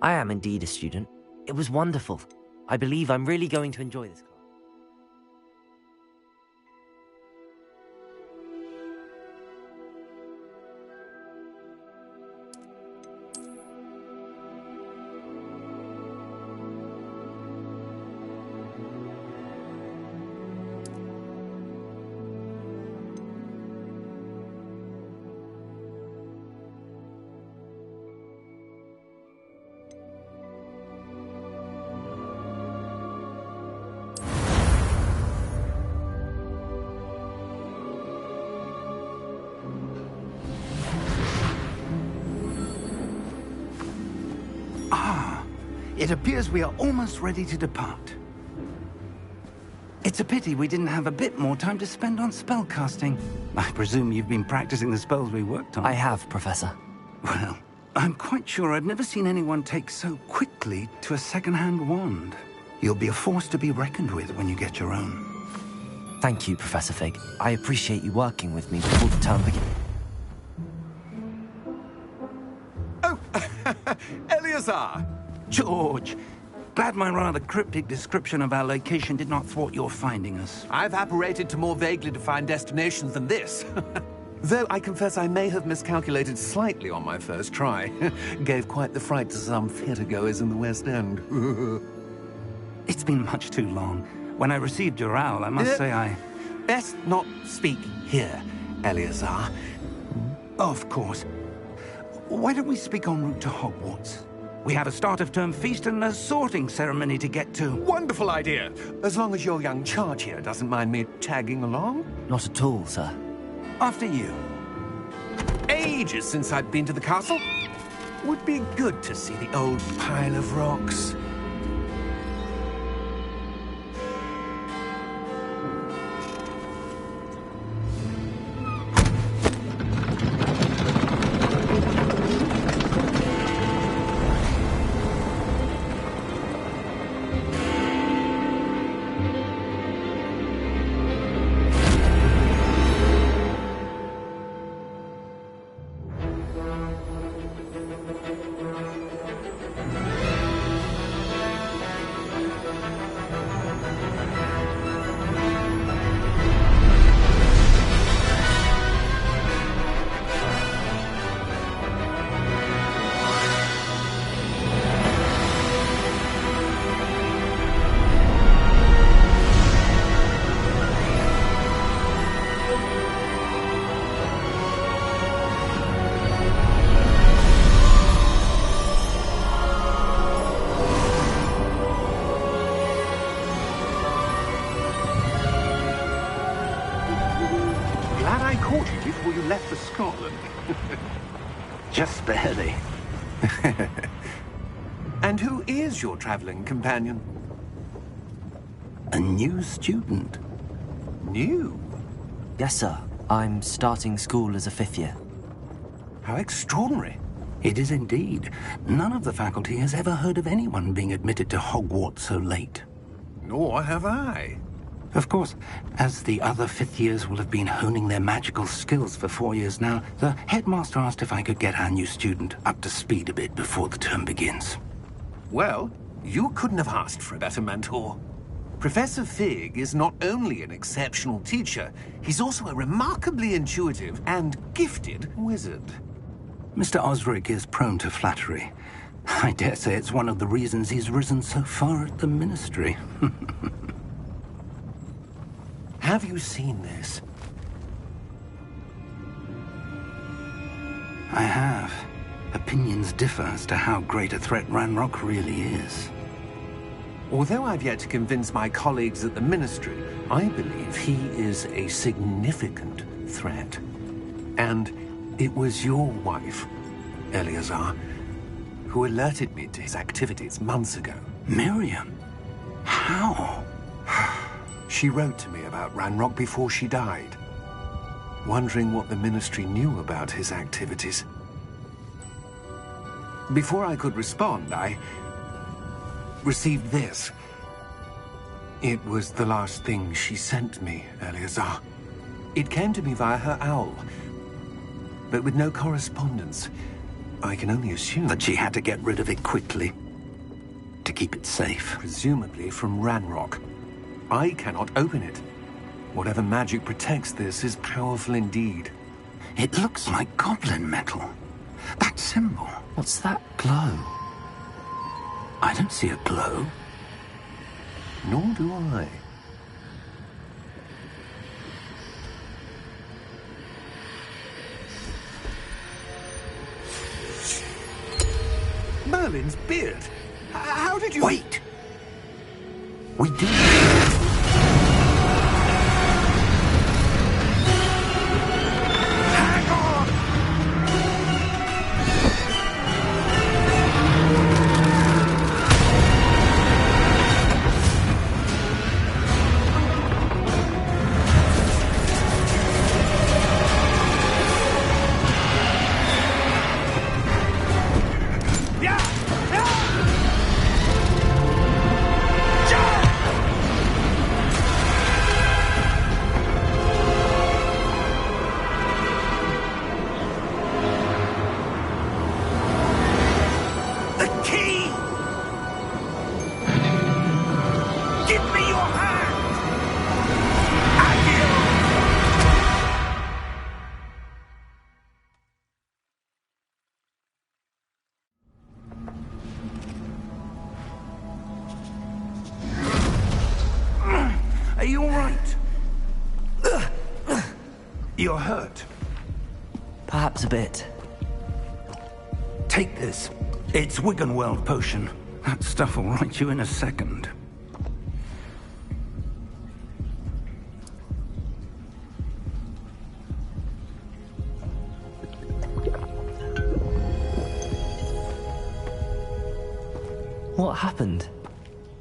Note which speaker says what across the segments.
Speaker 1: I am indeed a student. It was wonderful. I believe I'm really going to enjoy this class.
Speaker 2: It appears we are almost ready to depart. It's a pity we didn't have a bit more time to spend on spellcasting. I presume you've been practicing the spells we worked on.
Speaker 1: I have, Professor.
Speaker 2: Well, I'm quite sure I've never seen anyone take so quickly to a second-hand wand. You'll be a force to be reckoned with when you get your own.
Speaker 1: Thank you, Professor Fig. I appreciate you working with me before the term begins.
Speaker 3: Oh, Eleazar!
Speaker 2: George, glad my rather cryptic description of our location did not thwart your finding us.
Speaker 3: I've apparated to more vaguely defined destinations than this. Though I confess I may have miscalculated slightly on my first try. Gave quite the fright to some theatergoers in the West End.
Speaker 2: It's been much too long. When I received your owl, I must say I...
Speaker 3: Best not speak here, Eleazar.
Speaker 2: Of course. Why don't we speak en route to Hogwarts? We have a start-of-term feast and a sorting ceremony to get to.
Speaker 3: Wonderful idea! As long as your young charge here doesn't mind me tagging along.
Speaker 1: Not at all, sir.
Speaker 2: After you.
Speaker 3: Ages since I'd been to the castle. Would be good to see the old pile of rocks. Before you left for Scotland.
Speaker 2: Just barely.
Speaker 3: And who is your traveling companion?
Speaker 2: A new student.
Speaker 3: New?
Speaker 1: Yes, sir. I'm starting school as a 5th year.
Speaker 3: How extraordinary.
Speaker 2: It is indeed. None of the faculty has ever heard of anyone being admitted to Hogwarts so late.
Speaker 3: Nor have I.
Speaker 2: Of course, as the other 5th years will have been honing their magical skills for 4 years now, the headmaster asked if I could get our new student up to speed a bit before the term begins.
Speaker 3: Well, you couldn't have asked for a better mentor. Professor Fig is not only an exceptional teacher, he's also a remarkably intuitive and gifted wizard.
Speaker 2: Mr. Osric is prone to flattery. I dare say it's one of the reasons he's risen so far at the Ministry.
Speaker 3: Have you seen this?
Speaker 2: I have. Opinions differ as to how great a threat Ranrock really is.
Speaker 3: Although I've yet to convince my colleagues at the Ministry, I believe he is a significant threat. And it was your wife, Eleazar, who alerted me to his activities months ago.
Speaker 2: Miriam? How?
Speaker 3: She wrote to me about Ranrock before she died, wondering what the Ministry knew about his activities. Before I could respond, I received this. It was the last thing she sent me, Eleazar. It came to me via her owl, but with no correspondence. I can only assume
Speaker 2: That she had to get rid of it quickly, to keep it safe.
Speaker 3: presumably from Ranrock. I cannot open it. Whatever magic protects this is powerful indeed.
Speaker 2: It looks like goblin metal. That symbol.
Speaker 1: What's that glow?
Speaker 2: I don't see a glow.
Speaker 3: Nor do I. Merlin's beard. How did you...
Speaker 2: Wait! We do.
Speaker 3: Hang on!
Speaker 2: Are you all right? You're hurt.
Speaker 1: Perhaps a bit.
Speaker 2: Take this. It's Wiggenweld potion. That stuff will right you in a second.
Speaker 1: What happened?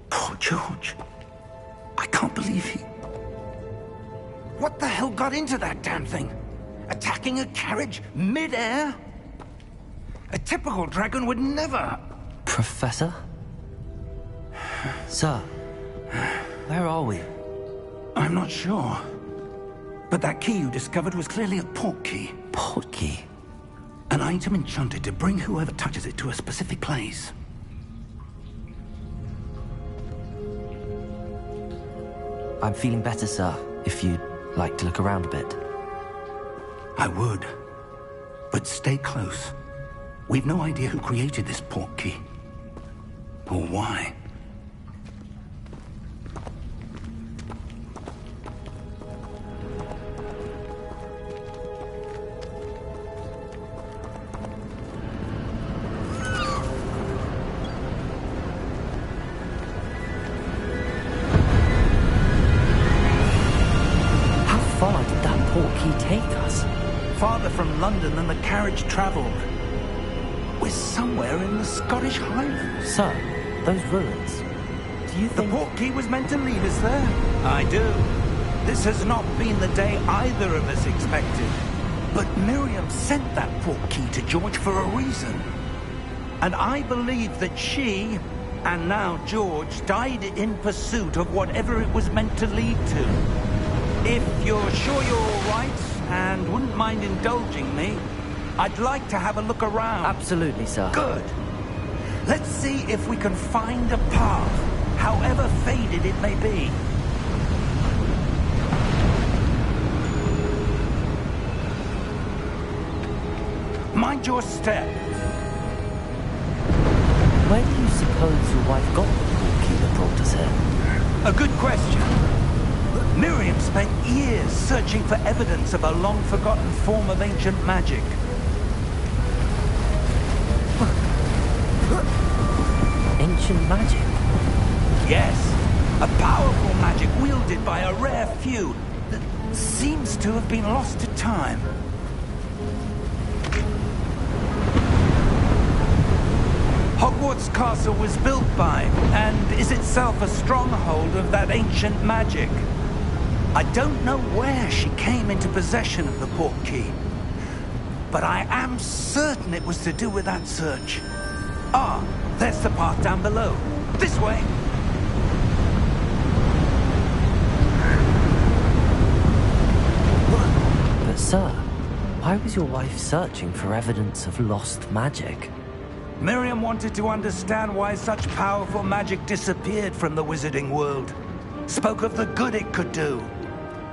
Speaker 2: Poor George. I can't believe he... What the hell got into that damn thing? Attacking a carriage mid-air? A typical dragon would never...
Speaker 1: Professor? Sir, where are we?
Speaker 2: I'm not sure. But that key you discovered was clearly a port key.
Speaker 1: Port key?
Speaker 2: An item enchanted to bring whoever touches it to a specific place.
Speaker 1: I'm feeling better, sir, if you'd like to look around a bit.
Speaker 2: I would. But stay close. We've no idea who created this port key. Or why.
Speaker 1: How far did that port key take us?
Speaker 2: Farther from London than the carriage travelled. We're somewhere in the Scottish Highlands.
Speaker 1: Sir, those ruins. Do you
Speaker 2: The
Speaker 1: think...
Speaker 2: port key was meant to lead us there. I do. This has not been the day either of us expected. But Miriam sent that portkey to George for a reason. And I believe that she, and now George, died in pursuit of whatever it was meant to lead to. If you're sure you're all right, and wouldn't mind indulging me, I'd like to have a look around.
Speaker 1: Absolutely, sir.
Speaker 2: Good. Let's see if we can find a path, however faded it may be. Mind your step.
Speaker 1: Where do you suppose your wife got the portkey that brought us here?
Speaker 2: A good question. Miriam spent years searching for evidence of a long-forgotten form of ancient magic.
Speaker 1: Ancient magic?
Speaker 2: Yes, a powerful magic wielded by a rare few that seems to have been lost to time. Hogwarts Castle was built by, and is itself a stronghold of that ancient magic. I don't know where she came into possession of the portkey, but I am certain it was to do with that search. Ah, there's the path down below. This way.
Speaker 1: But sir, why was your wife searching for evidence of lost magic?
Speaker 2: Miriam wanted to understand why such powerful magic disappeared from the wizarding world. Spoke of the good it could do.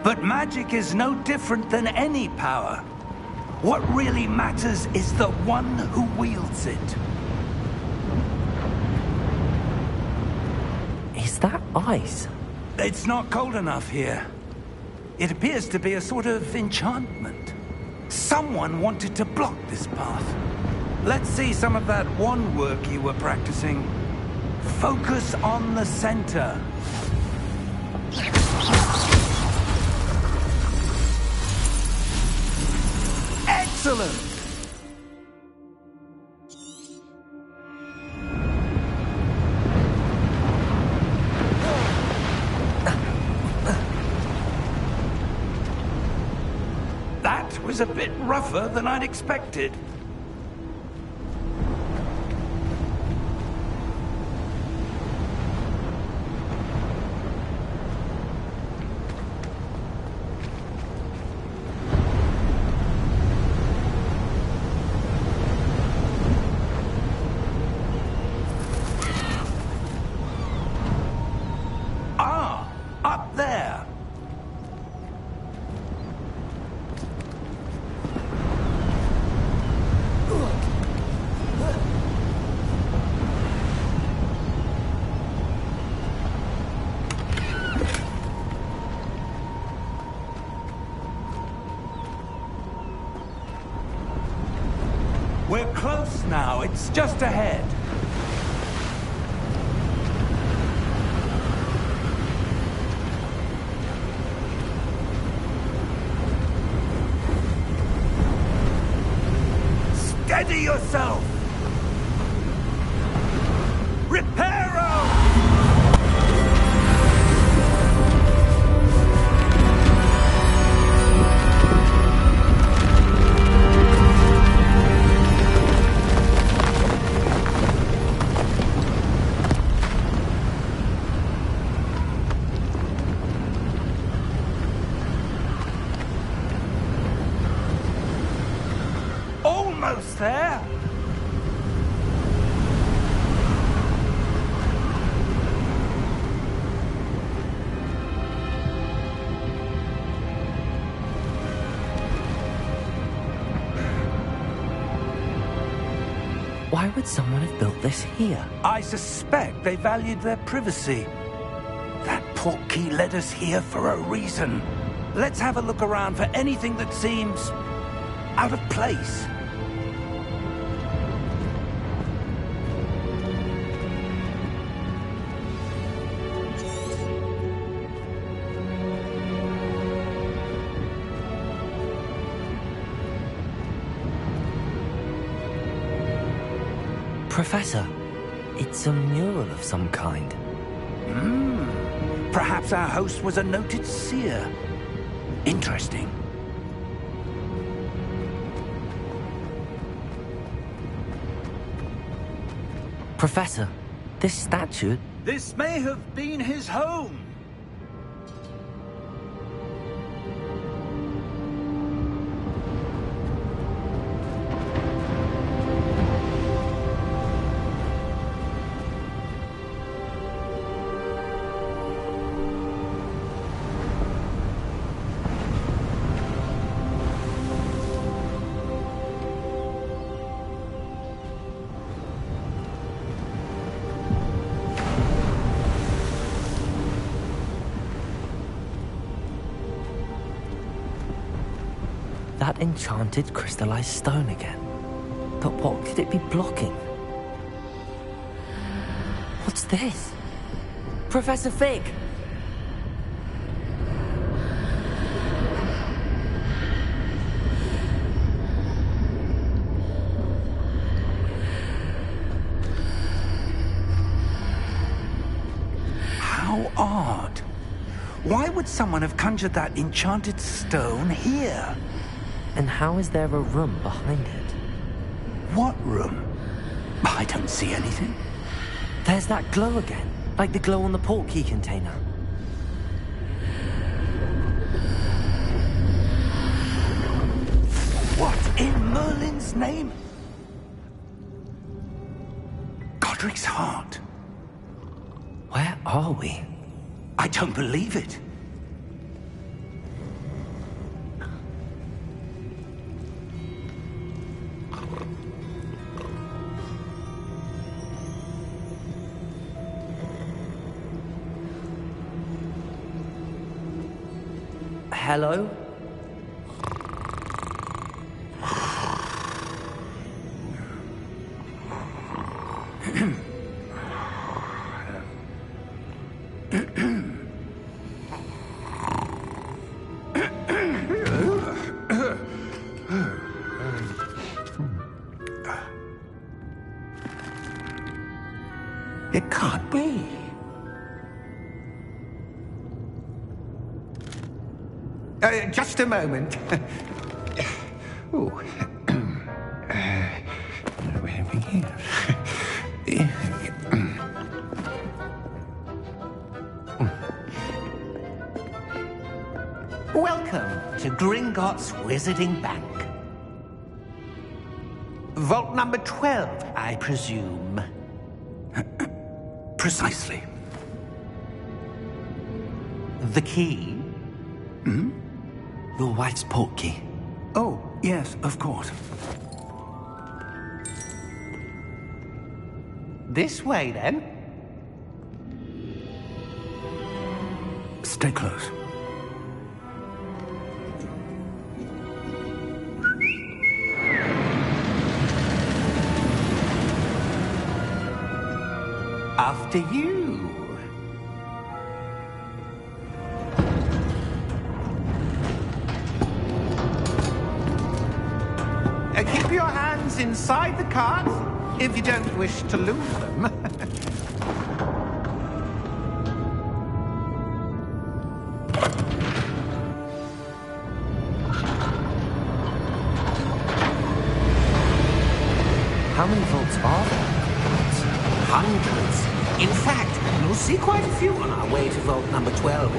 Speaker 2: But magic is no different than any power. What really matters is the one who wields it.
Speaker 1: Is that ice?
Speaker 2: It's not cold enough here. It appears to be a sort of enchantment. Someone wanted to block this path. Let's see some of that wand work you were practicing. Focus on the center. Excellent! That was a bit rougher than I'd expected. Up there! We're close now. It's just ahead. Steady yourself! Reparo! Almost there!
Speaker 1: Why would someone have built this here?
Speaker 2: I suspect they valued their privacy. That portkey led us here for a reason. Let's have a look around for anything that seems out of place.
Speaker 1: Professor, it's a mural of some kind.
Speaker 2: Perhaps our host was a noted seer. Interesting.
Speaker 1: Professor, this statue...
Speaker 2: This may have been his home.
Speaker 1: That enchanted crystallized stone again. But what could it be blocking? What's this? Professor Fig!
Speaker 2: How odd. Why would someone have conjured that enchanted stone here?
Speaker 1: And how is there a room behind it?
Speaker 2: What room? I don't see anything.
Speaker 1: There's that glow again, like the glow on the portkey container.
Speaker 2: What in Merlin's name? Godric's heart.
Speaker 1: Where are we?
Speaker 2: I don't believe it.
Speaker 1: Hello?
Speaker 3: It can't be. Just a moment. Oh. Where are we here? Welcome to Gringotts Wizarding Bank. Vault number 12, I presume.
Speaker 2: Precisely.
Speaker 3: The key?
Speaker 1: Your wife's portkey.
Speaker 2: Oh, yes, of course.
Speaker 3: This way, then.
Speaker 2: Stay close.
Speaker 3: After you. Keep your hands inside the cart if you don't wish to lose them.
Speaker 1: How many vaults are there?
Speaker 3: Hundreds. In fact, you'll see quite a few on our way to vault number 12.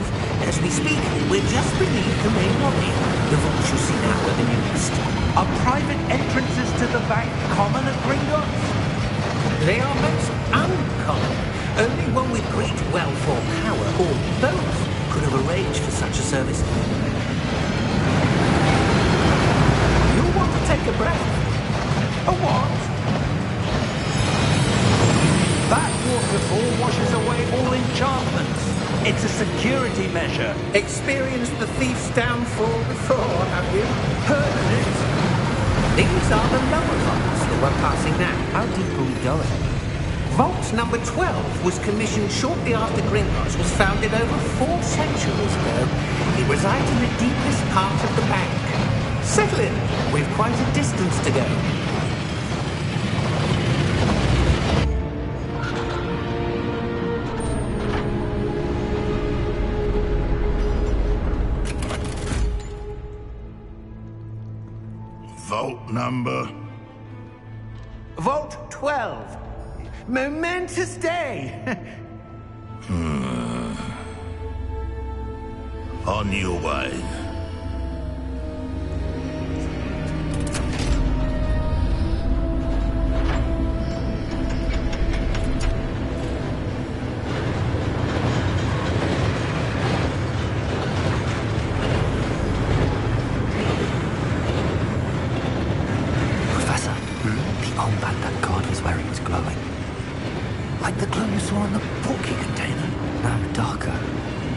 Speaker 3: As we speak, we're just beneath the main lobby. The vaults you see now are the newest.
Speaker 2: Are private entrances to the bank common at Gringotts?
Speaker 3: They are most uncommon. Only one with great wealth or power, or both, could have arranged for such a service. You'll want to take a breath. A what?
Speaker 2: That waterfall washes away all enchantments. It's a security measure.
Speaker 3: Experienced the thief's downfall before, have you?
Speaker 2: Heard of it?
Speaker 3: These are the lower vaults that we're passing now.
Speaker 1: How deep are we going?
Speaker 3: Vault number 12 was commissioned shortly after Gringotts was founded over 4 centuries ago. It resides in the deepest part of the bank. Settle in. We've quite a distance to go.
Speaker 4: vault number?
Speaker 3: Vault 12. Momentous day.
Speaker 4: On your way.
Speaker 1: Professor, the armband that guard was wearing was glowing.
Speaker 2: Like the glow you saw on the porky container.
Speaker 1: No, darker.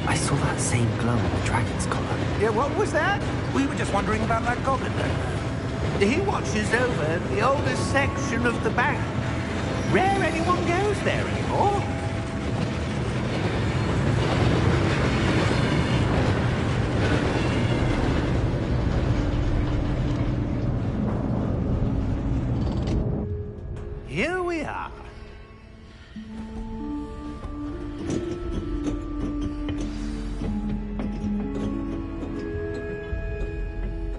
Speaker 1: I saw that same glow on the dragon's collar.
Speaker 3: Yeah, what was that?
Speaker 2: We were just wondering about that goblin then.
Speaker 3: He watches over the oldest section of the bank. Rare anyone goes there anymore. Here we are.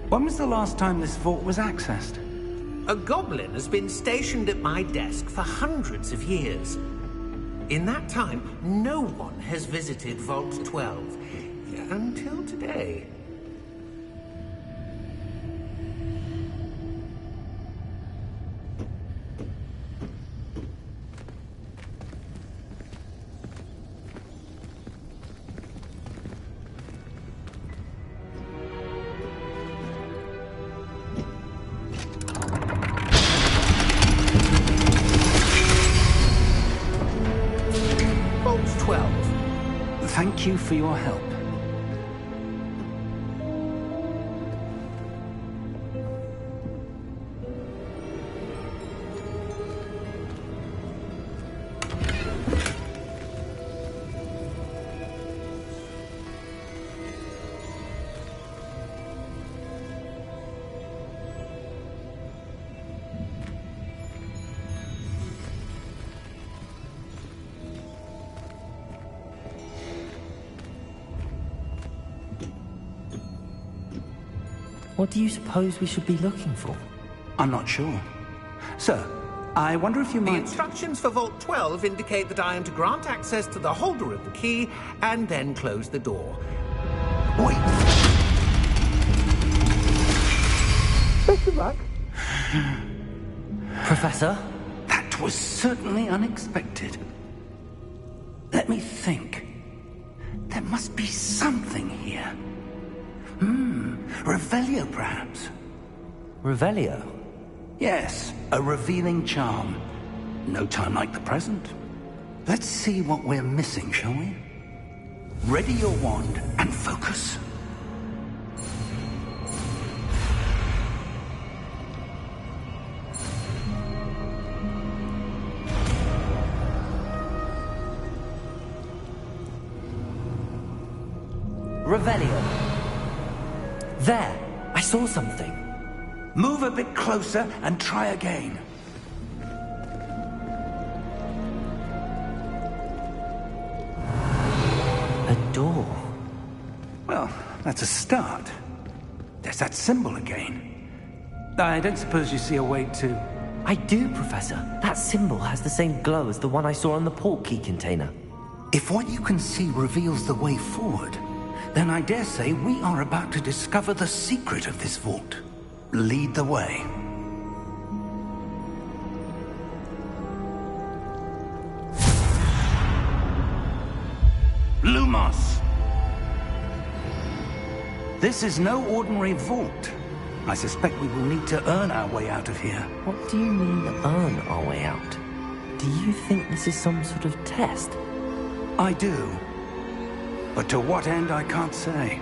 Speaker 2: When was the last time this vault was accessed?
Speaker 3: A goblin has been stationed at my desk for hundreds of years. In that time, no one has visited Vault 12. Until today. Vault 12.
Speaker 2: Thank you for your help.
Speaker 1: What do you suppose we should be looking for?
Speaker 2: I'm not sure. Sir, I wonder if you
Speaker 3: The
Speaker 2: might...
Speaker 3: instructions for Vault 12 indicate that I am to grant access to the holder of the key and then close the door.
Speaker 2: Wait!
Speaker 3: Best of luck.
Speaker 1: Professor?
Speaker 2: That was certainly unexpected. Let me think. There must be something here. Revelio, perhaps?
Speaker 1: Revelio?
Speaker 2: Yes, a revealing charm. No time like the present. Let's see what we're missing, shall we? Ready your wand and focus.
Speaker 1: Revelio. There! I saw something.
Speaker 2: Move a bit closer and try again.
Speaker 1: A door.
Speaker 2: Well, that's a start. There's that symbol again. I don't suppose you see a way to...
Speaker 1: I do, Professor. That symbol has the same glow as the one I saw on the port key container.
Speaker 2: If what you can see reveals the way forward, then I dare say we are about to discover the secret of this vault. Lead the way. Lumos! This is no ordinary vault. I suspect we will need to earn our way out of here.
Speaker 1: What do you mean, earn our way out? Do you think this is some sort of test?
Speaker 2: I do. But to what end, I can't say.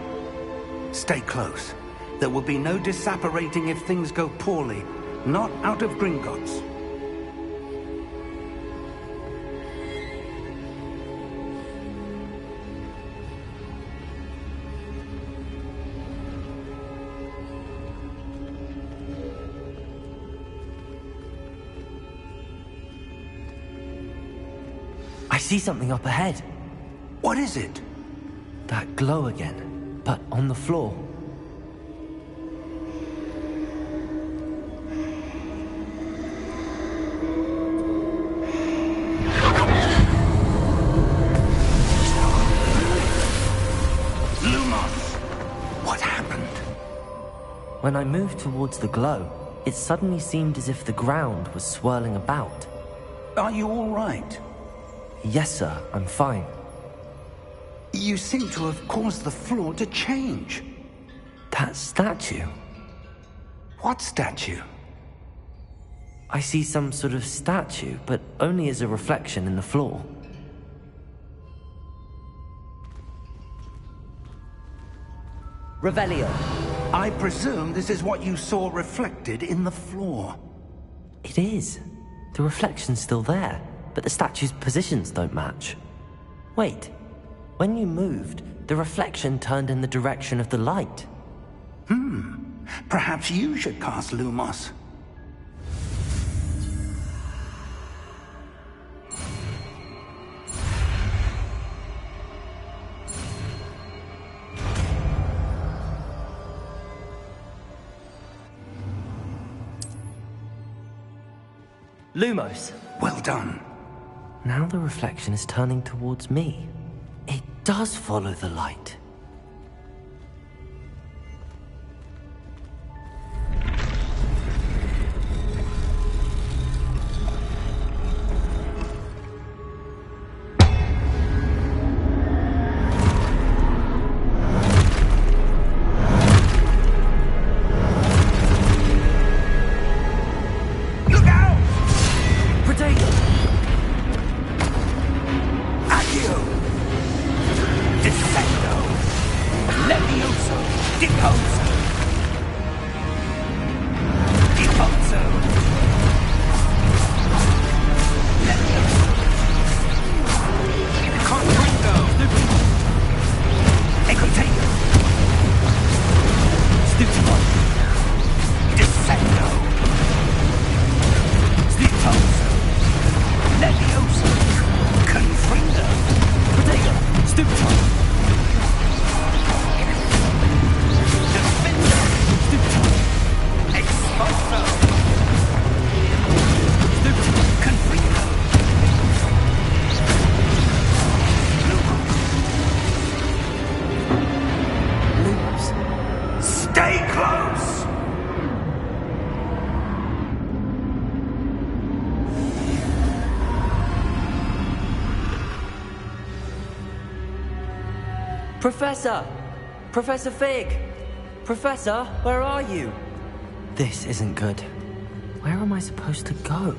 Speaker 2: Stay close. There will be no disapparating if things go poorly. Not out of Gringotts.
Speaker 1: I see something up ahead.
Speaker 2: What is it?
Speaker 1: That glow again, but on the floor. When I moved towards the glow, it suddenly seemed as if the ground was swirling about.
Speaker 2: Are you all right?
Speaker 1: Yes, sir, I'm fine.
Speaker 2: You seem to have caused the floor to change.
Speaker 1: That statue?
Speaker 2: What statue?
Speaker 1: I see some sort of statue, but only as a reflection in the floor. Revelio.
Speaker 2: I presume this is what you saw reflected in the floor.
Speaker 1: It is. The reflection's still there, but the statue's positions don't match. Wait. When you moved, the reflection turned in the direction of the light.
Speaker 2: Perhaps you should cast Lumos.
Speaker 1: Lumos.
Speaker 2: Well done.
Speaker 1: Now the reflection is turning towards me. It does follow the light. Professor! Professor Fig! Professor, where are you? This isn't good. Where am I supposed to go?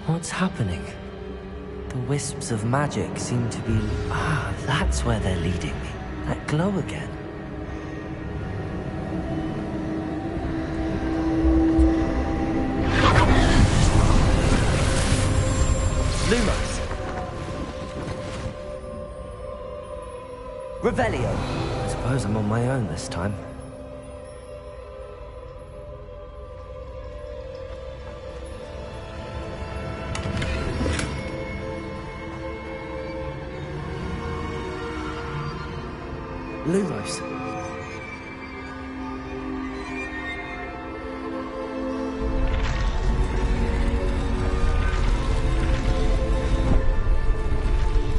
Speaker 1: What's happening? The wisps of magic seem to be... Ah, that's where they're leading me. That glow again. Lumos. Revelio. I suppose I'm on my own this time. Lumos.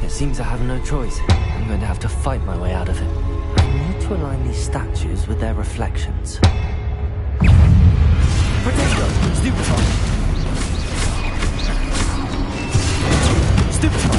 Speaker 1: It seems I have no choice. I'm going to have to fight my way out of it. I need to align these statues with their reflections. Protego! Stupefy! Stupefy!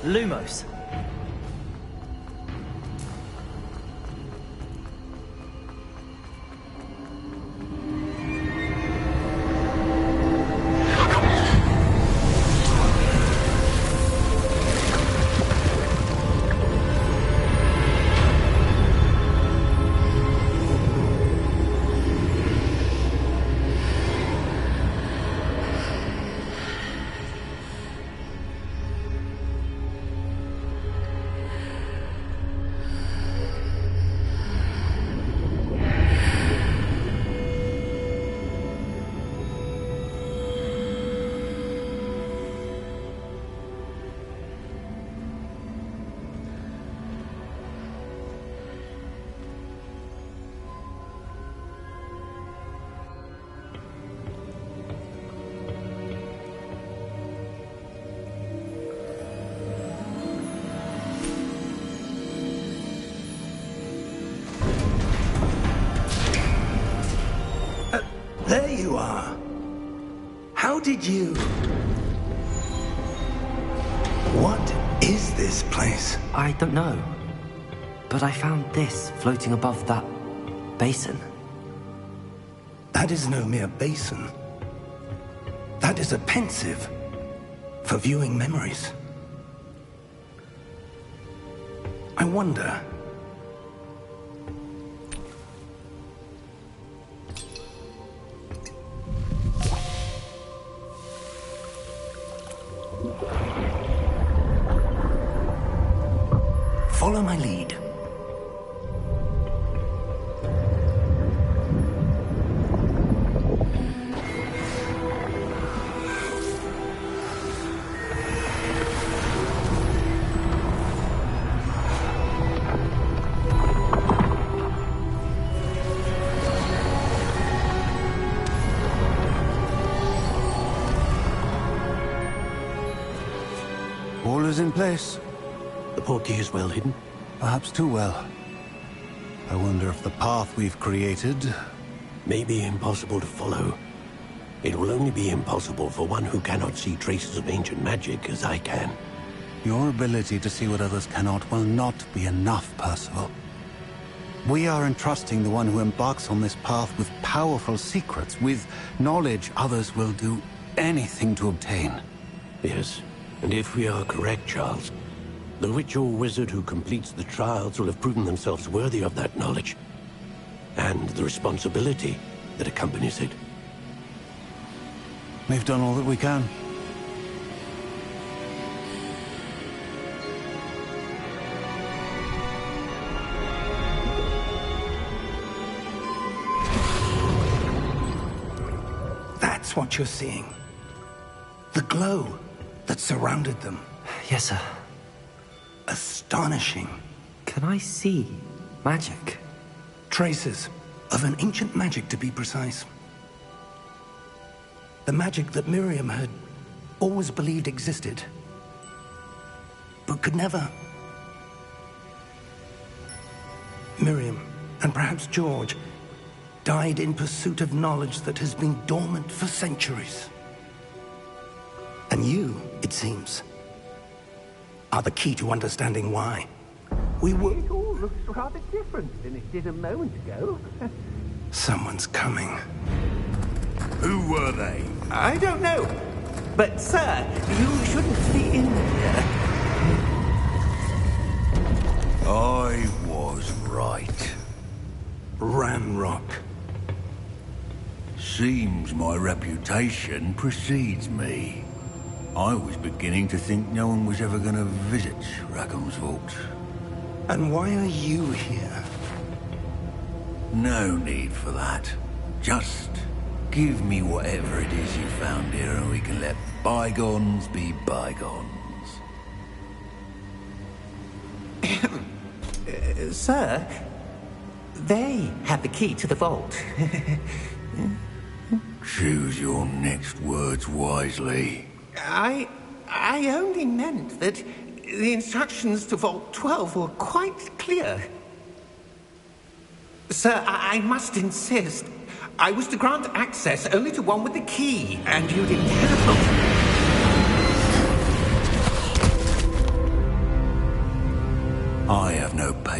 Speaker 1: Lumos.
Speaker 2: There you are. How did you... What is this place?
Speaker 1: I don't know. But I found this floating above that basin.
Speaker 2: That is no mere basin. That is a pensive for viewing memories. I wonder... Follow my lead.
Speaker 5: All is in place.
Speaker 6: The portkey is well hidden?
Speaker 5: Perhaps too well. I wonder if the path we've created...
Speaker 6: May be impossible to follow. It will only be impossible for one who cannot see traces of ancient magic as I can.
Speaker 5: Your ability to see what others cannot will not be enough, Percival. We are entrusting the one who embarks on this path with powerful secrets, with knowledge others will do anything to obtain.
Speaker 6: Yes, and if we are correct, Charles, the witch or wizard who completes the trials will have proven themselves worthy of that knowledge, and the responsibility that accompanies it.
Speaker 5: We've done all that we can.
Speaker 2: That's what you're seeing. The glow that surrounded them.
Speaker 1: Yes, sir.
Speaker 2: Astonishing.
Speaker 1: Can I see magic?
Speaker 2: Traces of an ancient magic, to be precise. The magic that Miriam had always believed existed, but could never. Miriam, and perhaps George, died in pursuit of knowledge that has been dormant for centuries. And you, it seems, are the key to understanding why. We were...
Speaker 3: It all looks rather different than it did a moment ago.
Speaker 2: Someone's coming.
Speaker 4: Who were they?
Speaker 7: I don't know. But, sir, you shouldn't be in here.
Speaker 4: I was right.
Speaker 2: Ramrock.
Speaker 4: Seems my reputation precedes me. I was beginning to think no one was ever going to visit Rackham's vault.
Speaker 2: And why are you here?
Speaker 4: No need for that. Just give me whatever it is you found here and we can let bygones be bygones.
Speaker 7: Sir, they have the key to the vault.
Speaker 4: Choose your next words wisely.
Speaker 7: I only meant that the instructions to Vault 12 were quite clear. Sir, I must insist. I was to grant access only to one with the key, and you'd interrogate.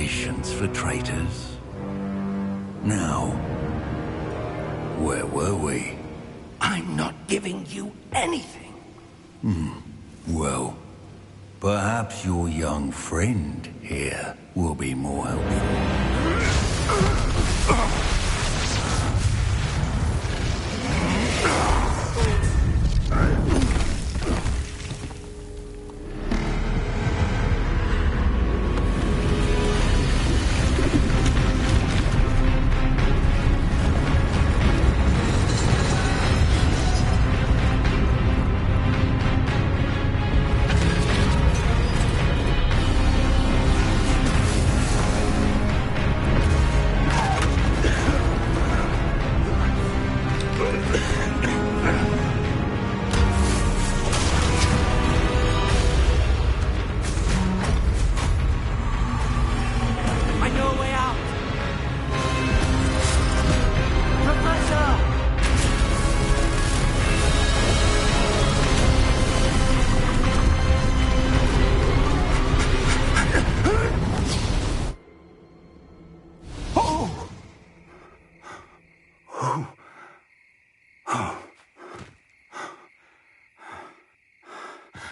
Speaker 4: patience for traitors. Now, where were we?
Speaker 2: I'm not giving you anything.
Speaker 4: Well, perhaps your young friend here will be more helpful.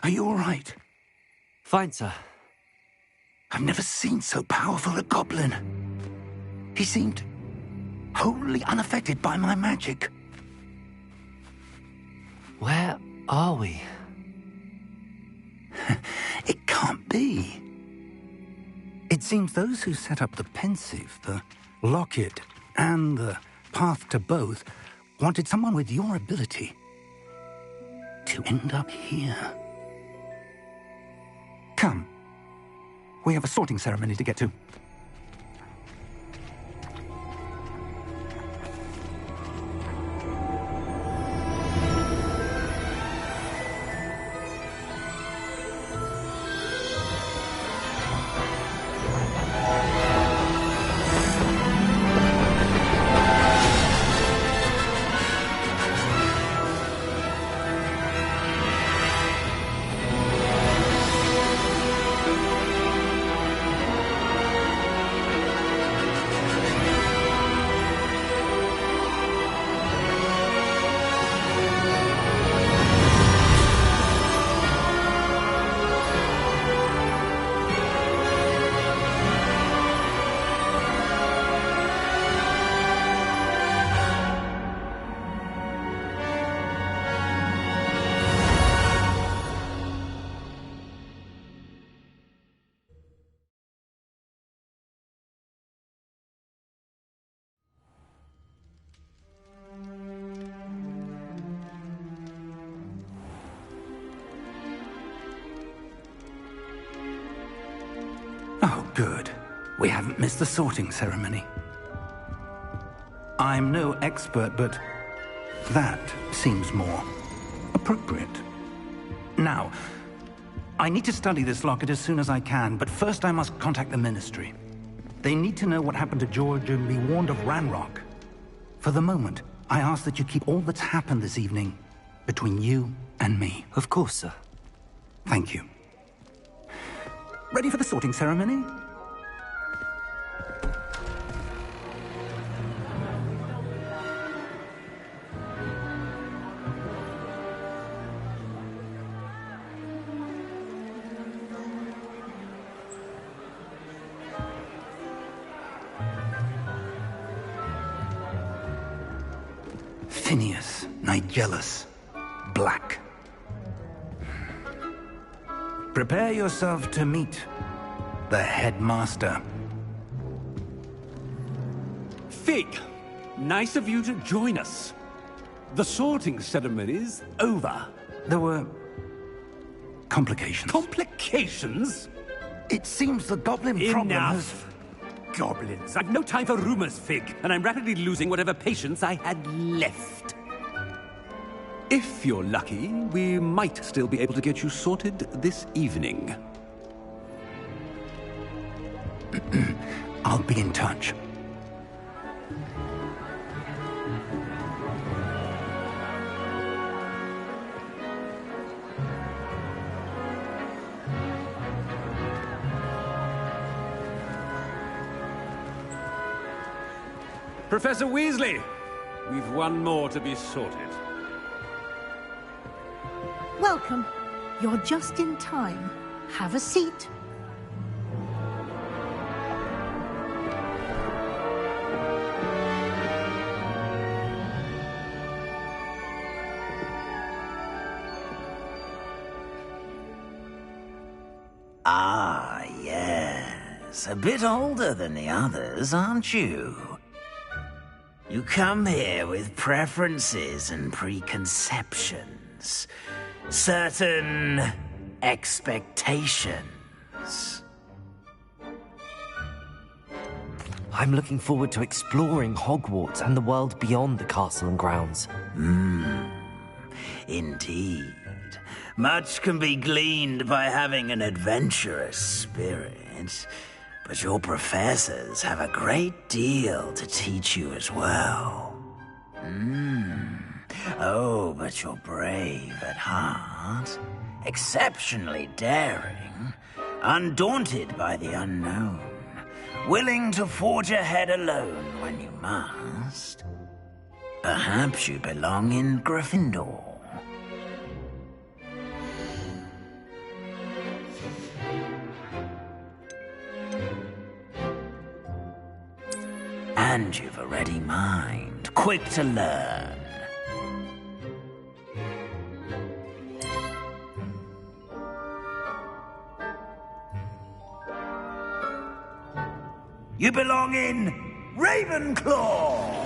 Speaker 2: Are you all right?
Speaker 1: Fine, sir.
Speaker 2: I've never seen so powerful a goblin. He seemed wholly unaffected by my magic.
Speaker 1: Where are we?
Speaker 2: It can't be. It seems those who set up the pensive, the locket, and the path to both wanted someone with your ability to end up here. Come. We have a sorting ceremony to get to. Oh, good. We haven't missed the sorting ceremony. I'm no expert, but that seems more appropriate. Now, I need to study this locket as soon as I can, but first I must contact the Ministry. They need to know what happened to George and be warned of Ranrock. For the moment, I ask that you keep all that's happened this evening between you and me.
Speaker 1: Of course, sir.
Speaker 2: Thank you. Ready for the sorting ceremony? Fenrir Black. Prepare yourself to meet the headmaster.
Speaker 3: Fig, nice of you to join us. The sorting ceremony's over.
Speaker 2: There were complications.
Speaker 3: Complications?
Speaker 2: It seems the goblin problem has...
Speaker 3: Enough! Goblins. I've no time for rumors, Fig, and I'm rapidly losing whatever patience I had left. If you're lucky, we might still be able to get you sorted this evening.
Speaker 2: I'll be in touch.
Speaker 8: Professor Weasley! We've one more to be sorted.
Speaker 9: Welcome. You're just in time. Have a seat.
Speaker 10: Ah, yes. A bit older than the others, aren't you? You come here with preferences and preconceptions. Certain expectations.
Speaker 1: I'm looking forward to exploring Hogwarts and the world beyond the castle and grounds.
Speaker 10: Indeed. Much can be gleaned by having an adventurous spirit, but your professors have a great deal to teach you as well. Oh, but you're brave at heart, exceptionally daring, undaunted by the unknown, willing to forge ahead alone when you must. Perhaps you belong in Gryffindor. And you've a ready mind, quick to learn. You belong in Ravenclaw!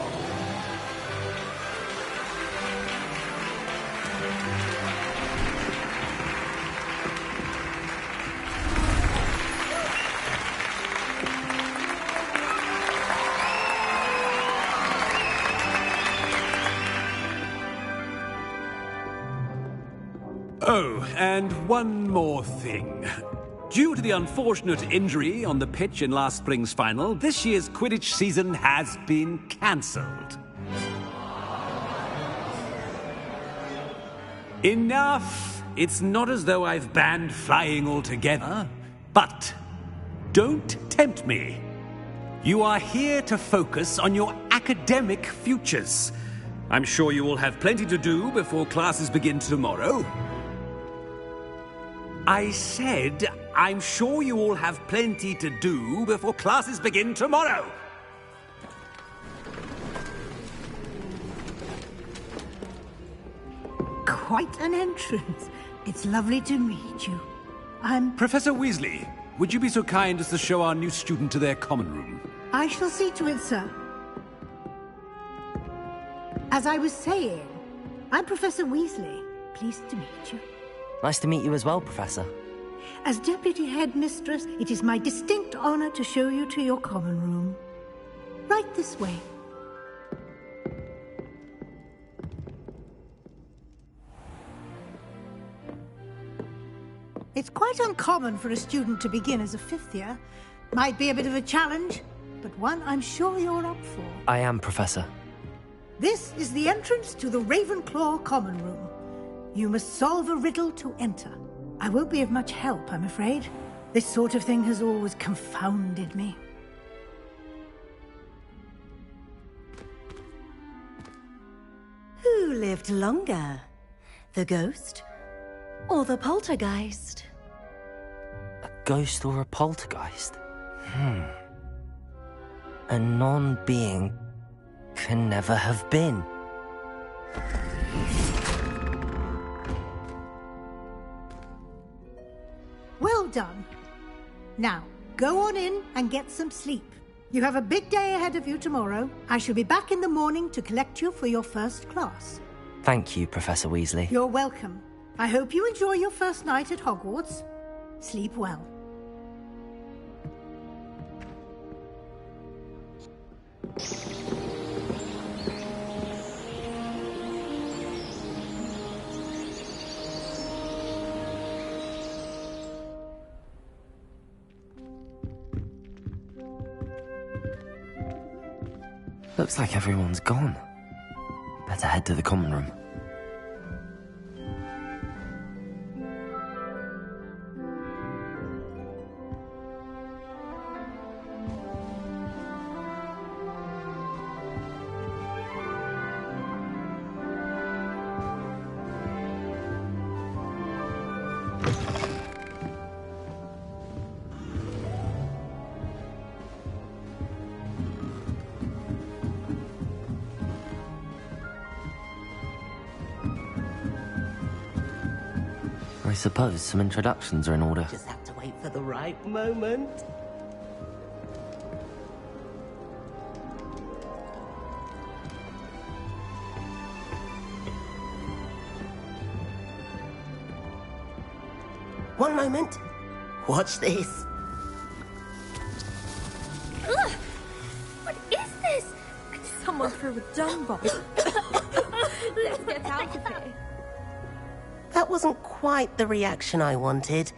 Speaker 8: Oh, and one more thing. Due to the unfortunate injury on the pitch in last spring's final, this year's Quidditch season has been cancelled. Enough! It's not as though I've banned flying altogether. But don't tempt me. You are here to focus on your academic futures. I'm sure you will have plenty to do before classes begin tomorrow. I said, I'm sure you all have plenty to do before classes begin tomorrow.
Speaker 9: Quite an entrance. It's lovely to meet you.
Speaker 8: Professor Weasley, would you be so kind as to show our new student to their common room?
Speaker 9: I shall see to it, sir. As I was saying, I'm Professor Weasley. Pleased to meet you.
Speaker 1: Nice to meet you as well, Professor.
Speaker 9: As Deputy Headmistress, it is my distinct honor to show you to your common room. Right this way. It's quite uncommon for a student to begin as a fifth year. Might be a bit of a challenge, but one I'm sure you're up for.
Speaker 1: I am, Professor.
Speaker 9: This is the entrance to the Ravenclaw common room. You must solve a riddle to enter. I won't be of much help, I'm afraid. This sort of thing has always confounded me.
Speaker 11: Who lived longer? The ghost or the poltergeist?
Speaker 1: A ghost or a poltergeist? A non-being can never have been.
Speaker 9: Well done. Now, go on in and get some sleep. You have a big day ahead of you tomorrow. I shall be back in the morning to collect you for your first class.
Speaker 1: Thank you, Professor Weasley.
Speaker 9: You're welcome. I hope you enjoy your first night at Hogwarts. Sleep well.
Speaker 1: Looks like everyone's gone. Better head to the common room. suppose some introductions are in order.
Speaker 12: Just have to wait for the right moment. One moment. Watch this.
Speaker 13: Ugh! What is this? Someone threw a dung bomb. Let's get out of here.
Speaker 12: That wasn't quite the reaction I wanted.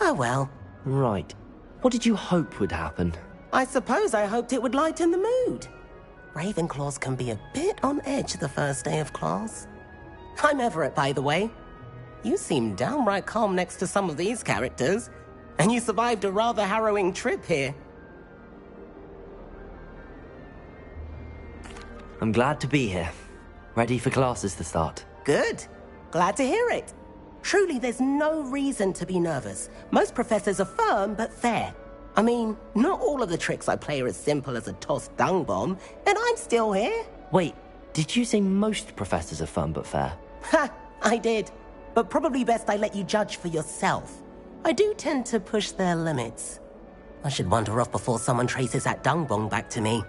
Speaker 12: Oh well.
Speaker 1: Right. What did you hope would happen?
Speaker 12: I suppose I hoped it would lighten the mood. Ravenclaws can be a bit on edge the first day of class. I'm Everett, by the way. You seem downright calm next to some of these characters, and you survived a rather harrowing trip here.
Speaker 1: I'm glad to be here. Ready for classes to start.
Speaker 12: Good. Glad to hear it. Truly, there's no reason to be nervous. Most professors are firm but fair. I mean, not all of the tricks I play are as simple as a tossed dung bomb, and I'm still here.
Speaker 1: Wait, did you say most professors are firm but fair?
Speaker 12: Ha! I did. But probably best I let you judge for yourself. I do tend to push their limits. I should wander off before someone traces that dung bomb back to me.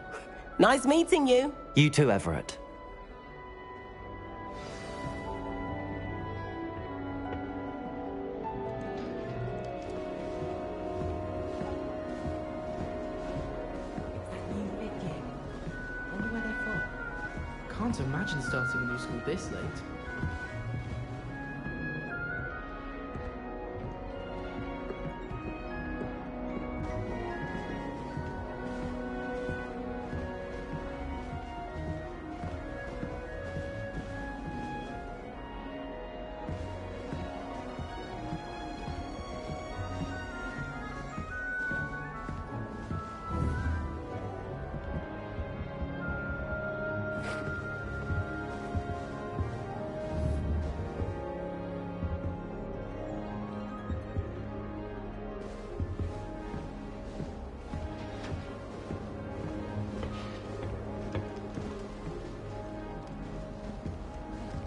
Speaker 12: Nice meeting you.
Speaker 1: You too, Everett.
Speaker 14: Can't imagine starting a new school this late.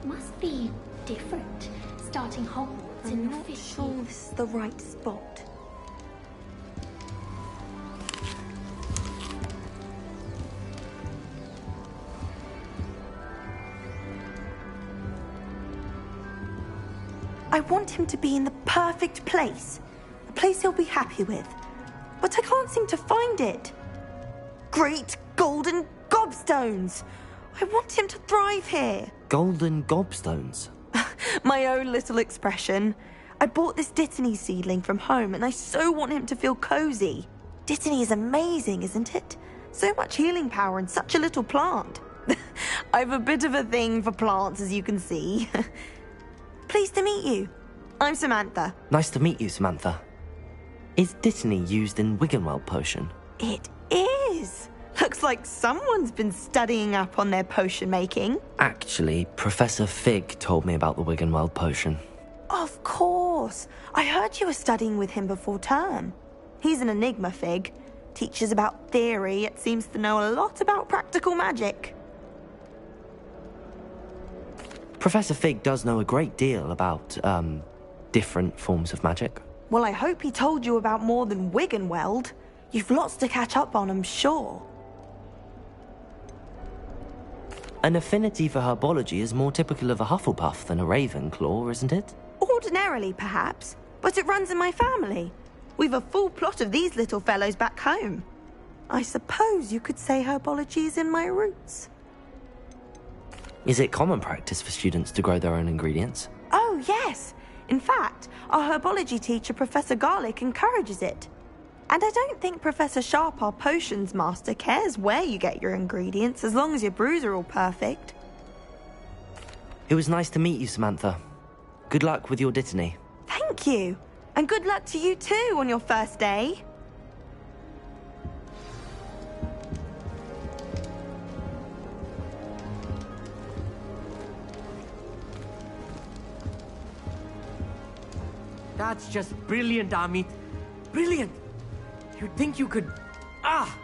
Speaker 13: Must be different, starting Hogwarts in your fifth year.
Speaker 11: This is the right spot. I want him to be in the perfect place. A place he'll be happy with. But I can't seem to find it. Great golden gobstones! I want him to thrive here.
Speaker 1: Golden gobstones?
Speaker 11: My own little expression. I bought this Dittany seedling from home and I so want him to feel cozy. Dittany is amazing, isn't it? So much healing power in such a little plant. I've a bit of a thing for plants, as you can see. Pleased to meet you. I'm Samantha.
Speaker 1: Nice to meet you, Samantha. Is Dittany used in Wiggenweld potion?
Speaker 11: It is. Looks like someone's been studying up on their potion making.
Speaker 1: Actually, Professor Fig told me about the Wiggenweld potion.
Speaker 11: Of course. I heard you were studying with him before term. He's an enigma, Fig. Teaches about theory, yet seems to know a lot about practical magic.
Speaker 1: Professor Fig does know a great deal about, different forms of magic.
Speaker 11: Well, I hope he told you about more than Wiggenweld. You've lots to catch up on, I'm sure.
Speaker 1: An affinity for herbology is more typical of a Hufflepuff than a Ravenclaw, isn't it?
Speaker 11: Ordinarily, perhaps, but it runs in my family. We've a full plot of these little fellows back home. I suppose you could say herbology is in my roots.
Speaker 1: Is it common practice for students to grow their own ingredients?
Speaker 11: Oh, yes. In fact, our herbology teacher, Professor Garlick, encourages it. And I don't think Professor Sharp, our potions master, cares where you get your ingredients, as long as your brews are all perfect.
Speaker 1: It was nice to meet you, Samantha. Good luck with your Dittany.
Speaker 11: Thank you. And good luck to you too on your first day.
Speaker 14: That's just brilliant, Amit. Brilliant! You'd think you could... Ah!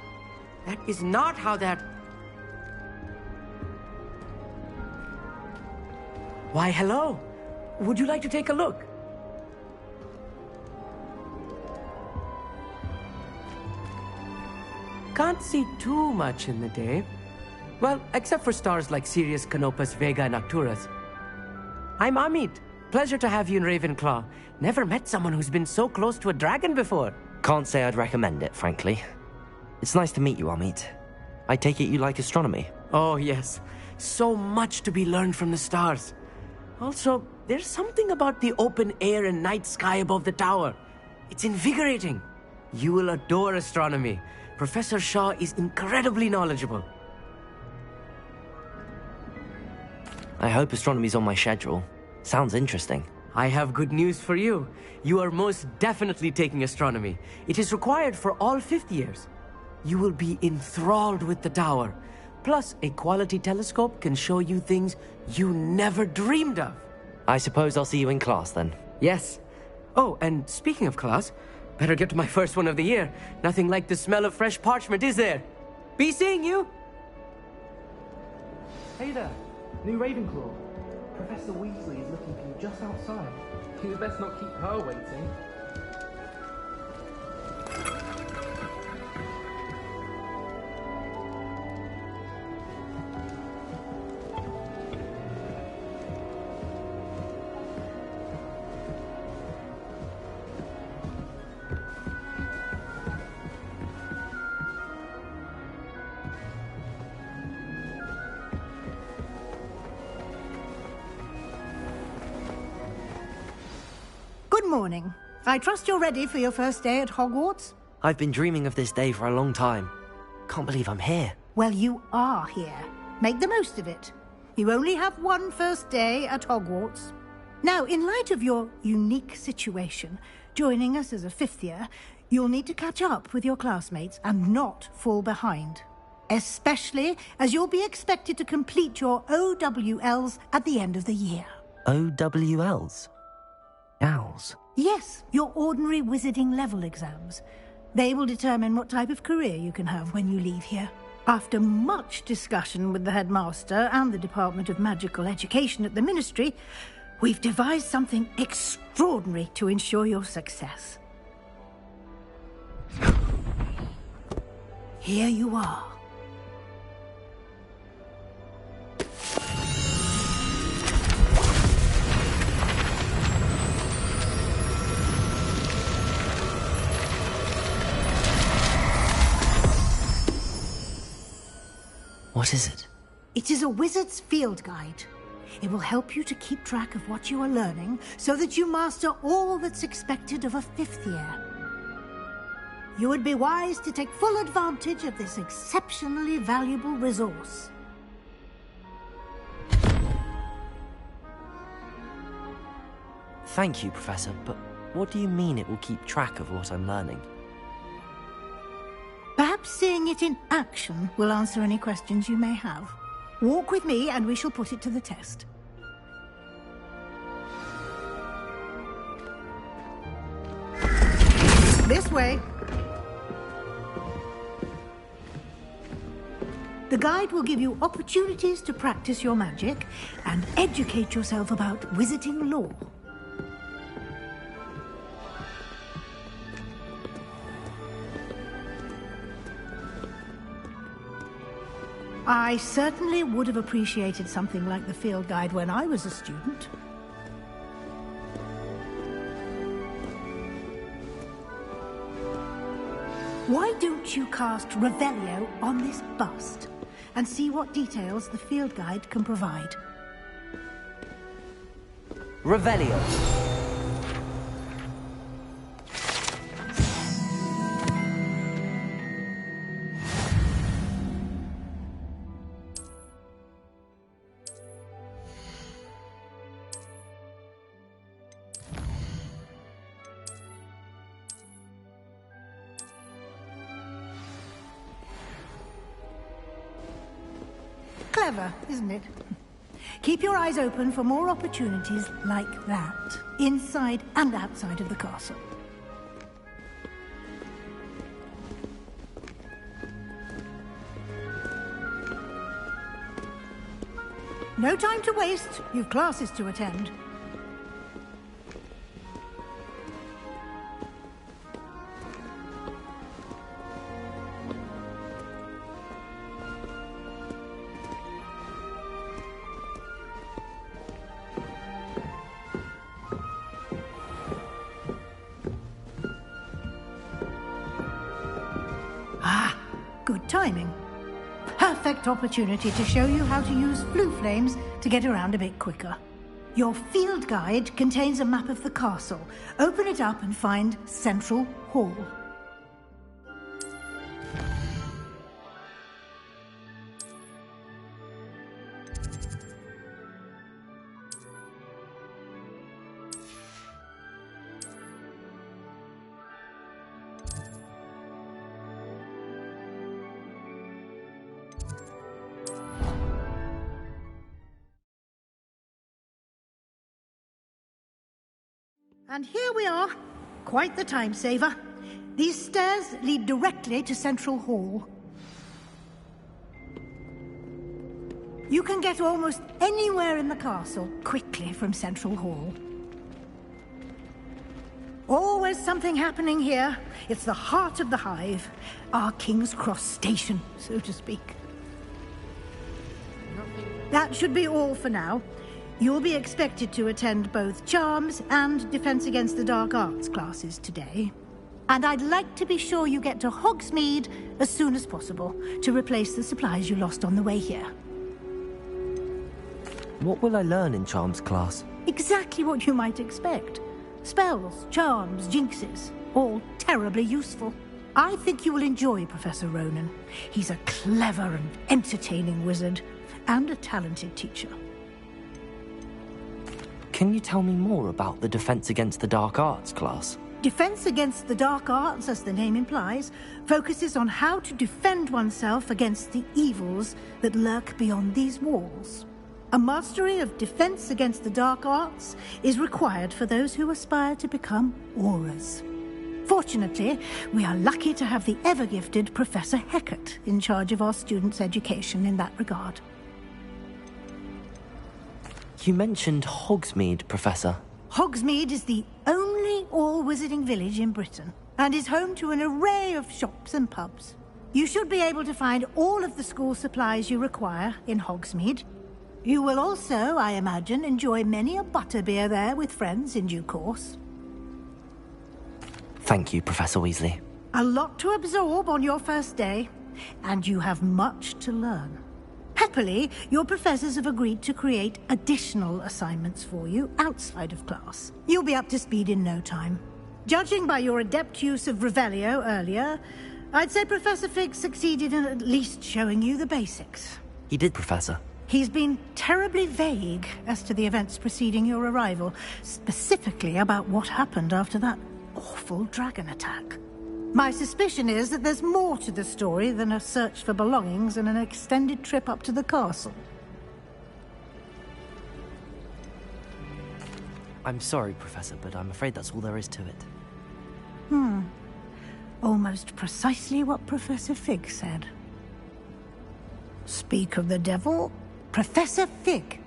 Speaker 14: That is not how that... Why, hello. Would you like to take a look? can't see too much in the day. Well, except for stars like Sirius, Canopus, Vega, and Arcturus. I'm Amit. Pleasure to have you in Ravenclaw. Never met someone who's been so close to a dragon before.
Speaker 1: Can't say I'd recommend it, frankly. It's nice to meet you, Amit. I take it you like astronomy?
Speaker 14: Oh, yes. So much to be learned from the stars. Also, there's something about the open air and night sky above the tower. It's invigorating. You will adore astronomy. Professor Shaw is incredibly knowledgeable.
Speaker 1: I hope astronomy's on my schedule. Sounds interesting.
Speaker 14: I have good news for you. You are most definitely taking astronomy. It is required for all 5th years. You will be enthralled with the tower. Plus, a quality telescope can show you things you never dreamed of.
Speaker 1: I suppose I'll see you in class then.
Speaker 14: Yes. Oh, and speaking of class, better get to my first one of the year. Nothing like the smell of fresh parchment, is there? Be seeing you!
Speaker 15: Hey there, new Ravenclaw. Professor Weasley is looking for you just outside. You'd best not keep her waiting.
Speaker 9: Good morning. I trust you're ready for your first day at Hogwarts?
Speaker 1: I've been dreaming of this day for a long time. Can't believe I'm here.
Speaker 9: Well, you are here. Make the most of it. You only have one first day at Hogwarts. Now, in light of your unique situation, joining us as a 5th year, you'll need to catch up with your classmates and not fall behind. Especially as you'll be expected to complete your OWLs at the end of the year.
Speaker 1: OWLs? Owls?
Speaker 9: Yes, your ordinary wizarding level exams. They will determine what type of career you can have when you leave here. After much discussion with the headmaster and the Department of Magical Education at the Ministry, we've devised something extraordinary to ensure your success. Here you are.
Speaker 1: What is it?
Speaker 9: It is a wizard's field guide. It will help you to keep track of what you are learning so that you master all that's expected of a 5th year. You would be wise to take full advantage of this exceptionally valuable resource.
Speaker 1: Thank you, Professor, but what do you mean it will keep track of what I'm learning?
Speaker 9: Perhaps seeing it in action will answer any questions you may have. Walk with me and we shall put it to the test. This way. The guide will give you opportunities to practice your magic and educate yourself about wizarding lore. I certainly would have appreciated something like the field guide when I was a student. Why don't you cast Revelio on this bust and see what details the field guide can provide?
Speaker 1: Revelio.
Speaker 9: Clever, isn't it? Keep your eyes open for more opportunities like that, inside and outside of the castle. No time to waste. You've classes to attend. Good timing. Perfect opportunity to show you how to use flue flames to get around a bit quicker. Your field guide contains a map of the castle. Open it up and find Central Hall. And here we are. Quite the time saver. These stairs lead directly to Central Hall. You can get almost anywhere in the castle quickly from Central Hall. Always something happening here. It's the heart of the hive. Our King's Cross station, so to speak. That should be all for now. You'll be expected to attend both Charms and Defense Against the Dark Arts classes today. And I'd like to be sure you get to Hogsmeade as soon as possible to replace the supplies you lost on the way here.
Speaker 1: What will I learn in Charms class?
Speaker 9: Exactly what you might expect. Spells, charms, jinxes, all terribly useful. I think you will enjoy Professor Ronan. He's a clever and entertaining wizard, and a talented teacher.
Speaker 1: Can you tell me more about the Defense Against the Dark Arts class?
Speaker 9: Defense Against the Dark Arts, as the name implies, focuses on how to defend oneself against the evils that lurk beyond these walls. A mastery of Defense Against the Dark Arts is required for those who aspire to become Aurors. Fortunately, we are lucky to have the ever-gifted Professor Hecat in charge of our students' education in that regard.
Speaker 1: You mentioned Hogsmeade, Professor.
Speaker 9: Hogsmeade is the only all-wizarding village in Britain, and is home to an array of shops and pubs. You should be able to find all of the school supplies you require in Hogsmeade. You will also, I imagine, enjoy many a butterbeer there with friends in due course.
Speaker 1: Thank you, Professor Weasley.
Speaker 9: A lot to absorb on your first day, and you have much to learn. Happily, your professors have agreed to create additional assignments for you outside of class. You'll be up to speed in no time. Judging by your adept use of Revelio earlier, I'd say Professor Fig succeeded in at least showing you the basics.
Speaker 1: He did, Professor.
Speaker 9: He's been terribly vague as to the events preceding your arrival, specifically about what happened after that awful dragon attack. My suspicion is that there's more to the story than a search for belongings and an extended trip up to the castle.
Speaker 1: I'm sorry, Professor, but I'm afraid that's all there is to it.
Speaker 9: Almost precisely what Professor Fig said. Speak of the devil, Professor Fig.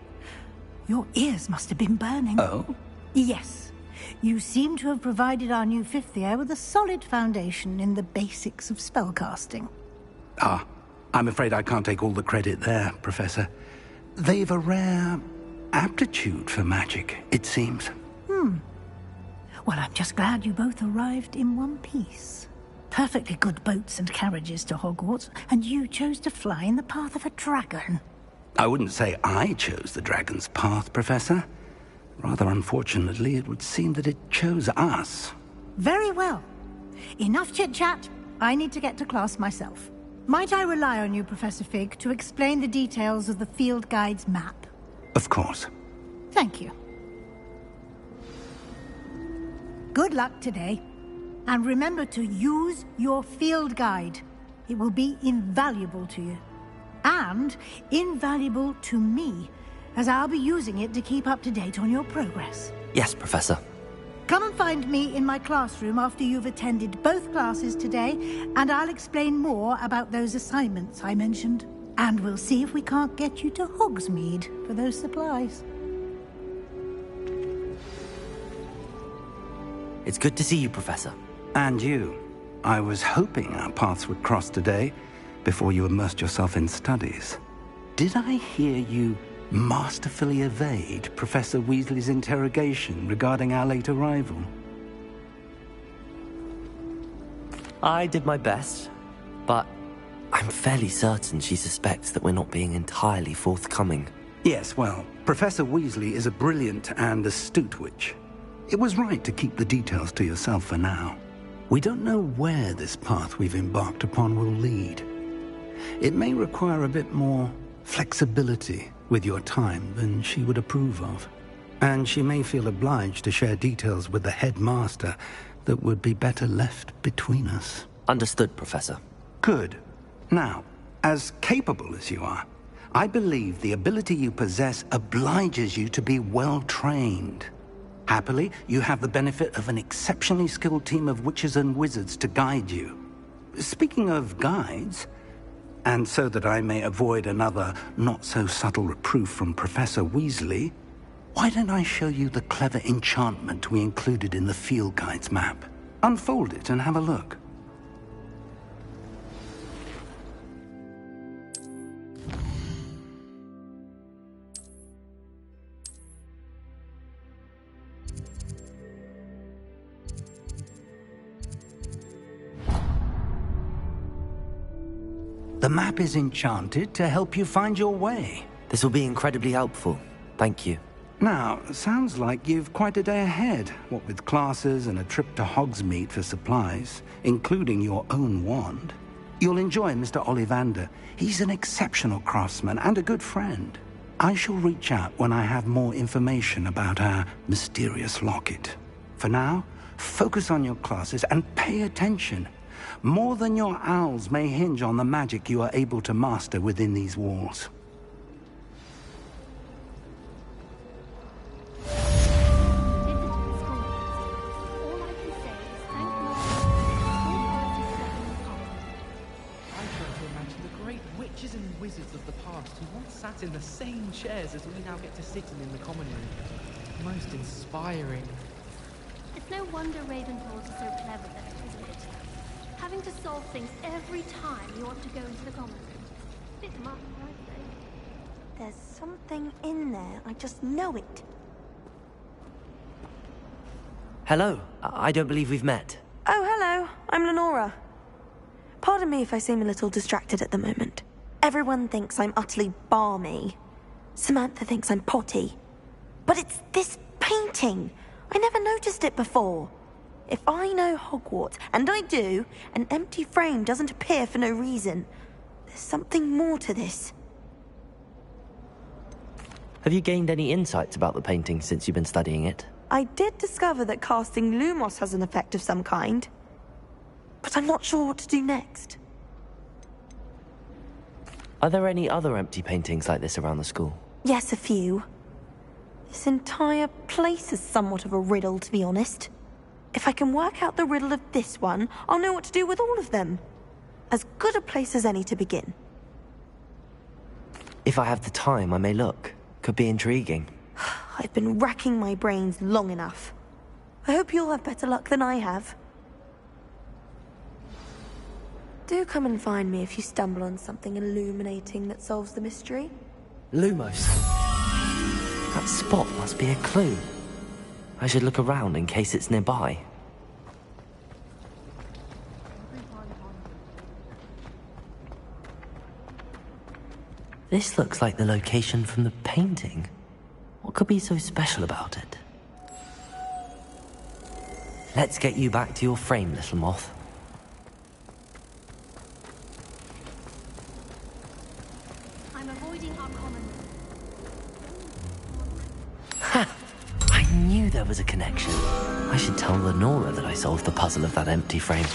Speaker 9: Your ears must have been burning.
Speaker 2: Oh?
Speaker 9: Yes. You seem to have provided our new fifth year with a solid foundation in the basics of spellcasting.
Speaker 2: Ah, I'm afraid I can't take all the credit there, Professor. They've a rare aptitude for magic, it seems.
Speaker 9: Well, I'm just glad you both arrived in one piece. Perfectly good boats and carriages to Hogwarts, and you chose to fly in the path of a dragon.
Speaker 2: I wouldn't say I chose the dragon's path, Professor. Rather unfortunately, it would seem that it chose us.
Speaker 9: Very well. Enough chit-chat. I need to get to class myself. Might I rely on you, Professor Fig, to explain the details of the field guide's map?
Speaker 2: Of course.
Speaker 9: Thank you. Good luck today. And remember to use your field guide. It will be invaluable to you. And invaluable to me, as I'll be using it to keep up to date on your progress.
Speaker 1: Yes, Professor.
Speaker 9: Come and find me in my classroom after you've attended both classes today, and I'll explain more about those assignments I mentioned. And we'll see if we can't get you to Hogsmeade for those supplies.
Speaker 1: It's good to see you, Professor.
Speaker 2: And you. I was hoping our paths would cross today, before you immersed yourself in studies. Did I hear you masterfully evade Professor Weasley's interrogation regarding our late arrival?
Speaker 1: I did my best, but I'm fairly certain she suspects that we're not being entirely forthcoming.
Speaker 2: Yes, well, Professor Weasley is a brilliant and astute witch. It was right to keep the details to yourself for now. We don't know where this path we've embarked upon will lead. It may require a bit more flexibility with your time than she would approve of. And she may feel obliged to share details with the headmaster that would be better left between us.
Speaker 1: Understood, Professor.
Speaker 2: Good. Now, as capable as you are, I believe the ability you possess obliges you to be well trained. Happily, you have the benefit of an exceptionally skilled team of witches and wizards to guide you. Speaking of guides, and so that I may avoid another not-so-subtle reproof from Professor Weasley, why don't I show you the clever enchantment we included in the field guide's map? Unfold it and have a look. The map is enchanted to help you find your way.
Speaker 1: This will be incredibly helpful. Thank you.
Speaker 2: Now, sounds like you've quite a day ahead, what with classes and a trip to Hogsmeade for supplies, including your own wand. You'll enjoy Mr. Ollivander. He's an exceptional craftsman and a good friend. I shall reach out when I have more information about our mysterious locket. For now, focus on your classes and pay attention. More than your owls may hinge on the magic you are able to master within these walls.
Speaker 15: Of the past who once sat in the same chairs as we now get to sit in the common room. Most inspiring.
Speaker 13: It's no wonder Ravenclaws are so clever then, isn't it? Having to solve things every time you want to go into the common room. Bit much, I think.
Speaker 11: There's something in there. I just know it.
Speaker 1: Hello. I don't believe we've met.
Speaker 11: Oh, hello. I'm Lenora. Pardon me if I seem a little distracted at the moment. Everyone thinks I'm utterly balmy. Samantha thinks I'm potty. But it's this painting. I never noticed it before. If I know Hogwarts, and I do, an empty frame doesn't appear for no reason. There's something more to this.
Speaker 1: Have you gained any insights about the painting since you've been studying it?
Speaker 11: I did discover that casting Lumos has an effect of some kind. But I'm not sure what to do next.
Speaker 1: Are there any other empty paintings like this around the school?
Speaker 11: Yes, a few. This entire place is somewhat of a riddle, to be honest. If I can work out the riddle of this one, I'll know what to do with all of them. As good a place as any to begin.
Speaker 1: If I have the time, I may look. Could be intriguing.
Speaker 11: I've been racking my brains long enough. I hope you'll have better luck than I have. Do come and find me if you stumble on something illuminating that solves the mystery.
Speaker 1: Lumos. That spot must be a clue. I should look around in case it's nearby. This looks like the location from the painting. What could be so special about it? Let's get you back to your frame, little moth.
Speaker 13: I'm avoiding our common room.
Speaker 1: Ha! I knew there was a connection. I should tell Lenora that I solved the puzzle of that empty frame.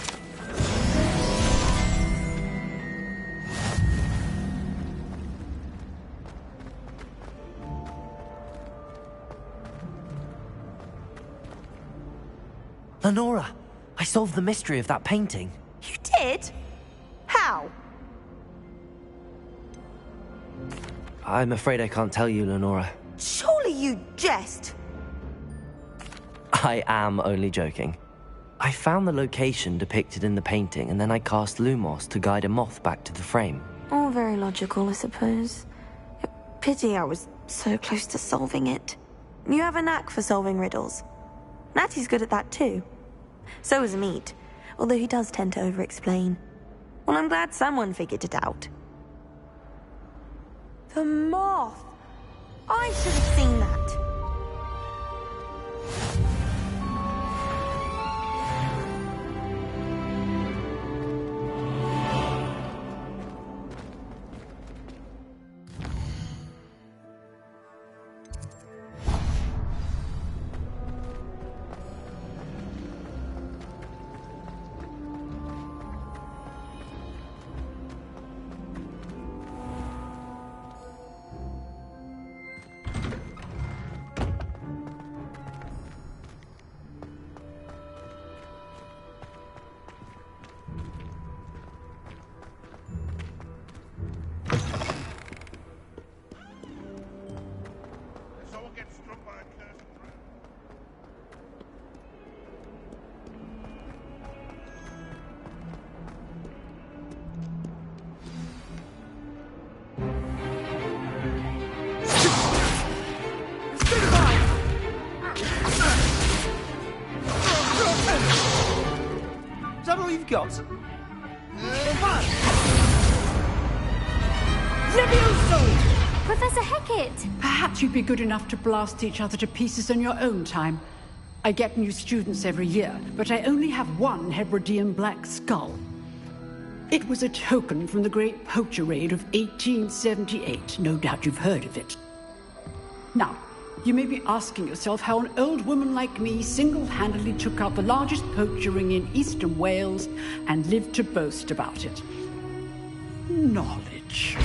Speaker 1: Lenora, I solved the mystery of that painting.
Speaker 11: You did? How?
Speaker 1: I'm afraid I can't tell you, Lenora.
Speaker 11: Surely you jest.
Speaker 1: I am only joking. I found the location depicted in the painting, and then I cast Lumos to guide a moth back to the frame.
Speaker 11: All very logical, I suppose. Pity I was so close to solving it. You have a knack for solving riddles. Natty's good at that too. So is Meat, although he does tend to over-explain. Well, I'm glad someone figured it out. The moth! I should have seen that.
Speaker 2: Is that all you've got?
Speaker 16: Levioso! Professor Hecat!
Speaker 17: Perhaps you'd be good enough to blast each other to pieces in your own time. I get new students every year, but I only have one Hebridean black skull. It was a token from the Great Poacher Raid of 1878. No doubt you've heard of it. Now, you may be asking yourself how an old woman like me single-handedly took out the largest poacher ring in eastern Wales and lived to boast about it. Knowledge.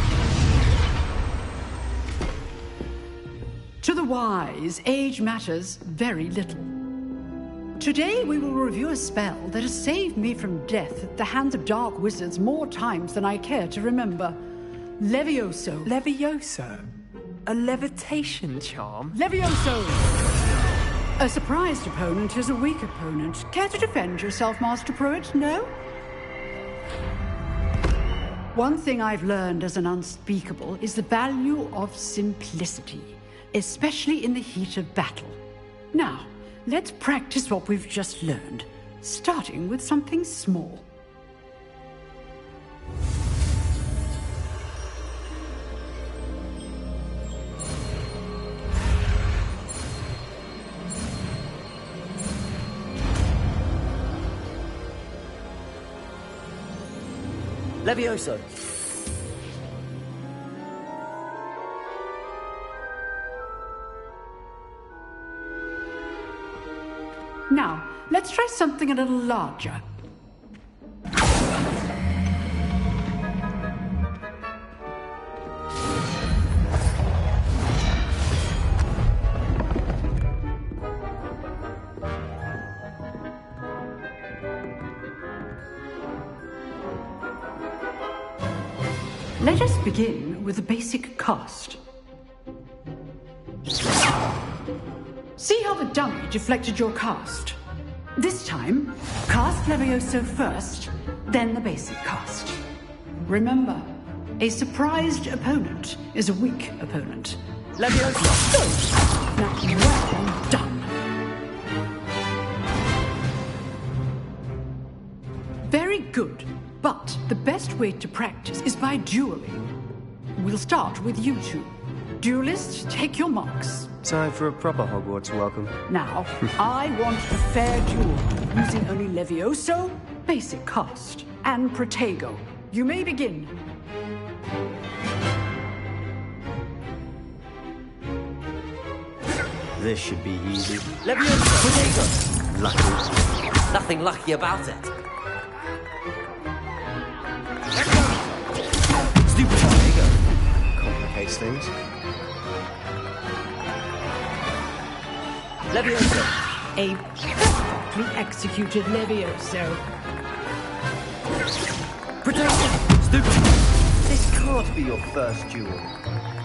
Speaker 17: To the wise, age matters very little. Today we will review a spell that has saved me from death at the hands of dark wizards more times than I care to remember. Levioso.
Speaker 18: Levioso? A levitation charm?
Speaker 17: Levioso! A surprised opponent is a weak opponent. Care to defend yourself, Master Pruitt? No? One thing I've learned as an unspeakable is the value of simplicity, especially in the heat of battle. Now, let's practice what we've just learned, starting with something small.
Speaker 14: Levioso.
Speaker 17: Now, let's try something a little larger. Let us begin with a basic cast. See how the dummy deflected your cast? This time, cast Levioso first, then the basic cast. Remember, a surprised opponent is a weak opponent. Levioso! Good! Now, well done. Very good, but the best way to practice is by dueling. We'll start with you two. Duelists, take your marks.
Speaker 18: Time for a proper Hogwarts welcome.
Speaker 17: Now, I want a fair duel, using only Levioso, basic cast, and Protego. You may begin.
Speaker 18: This should be easy.
Speaker 14: Levioso! Protego!
Speaker 18: Lucky.
Speaker 1: Nothing lucky about it.
Speaker 18: Stupid Protego. Complicates things.
Speaker 17: Levioso. A perfectly executed Levioso.
Speaker 18: Protego! Stupid. This can't be your first duel.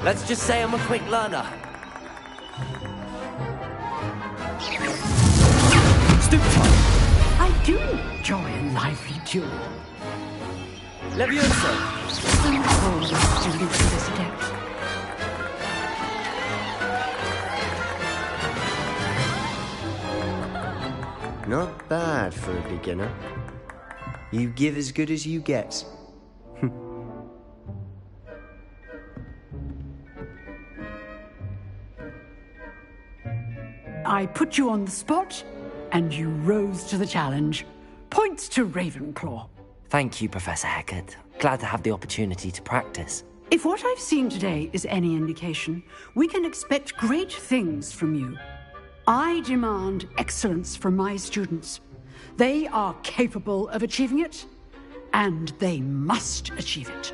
Speaker 1: Let's just say I'm a quick learner.
Speaker 18: Stupid.
Speaker 17: I do enjoy a lively duel.
Speaker 14: Levioso!
Speaker 17: Oh, student to this adept.
Speaker 18: Not bad for a beginner. You give as good as you get.
Speaker 17: I put you on the spot, and you rose to the challenge. Points to Ravenclaw.
Speaker 1: Thank you, Professor Hecat. Glad to have the opportunity to practice.
Speaker 17: If what I've seen today is any indication, we can expect great things from you. I demand excellence from my students. They are capable of achieving it, and they must achieve it.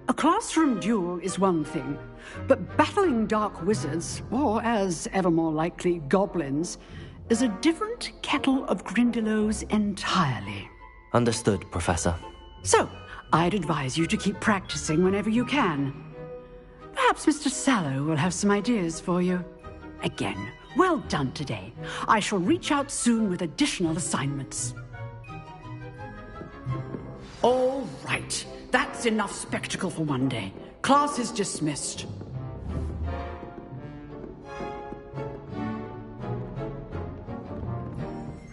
Speaker 17: A classroom duel is one thing, but battling dark wizards, or as ever more likely, goblins, is a different kettle of Grindylows entirely.
Speaker 1: Understood, Professor.
Speaker 17: So, I'd advise you to keep practicing whenever you can. Perhaps Mr. Sallow will have some ideas for you. Again, well done today. I shall reach out soon with additional assignments. All right. That's enough spectacle for one day. Class is dismissed.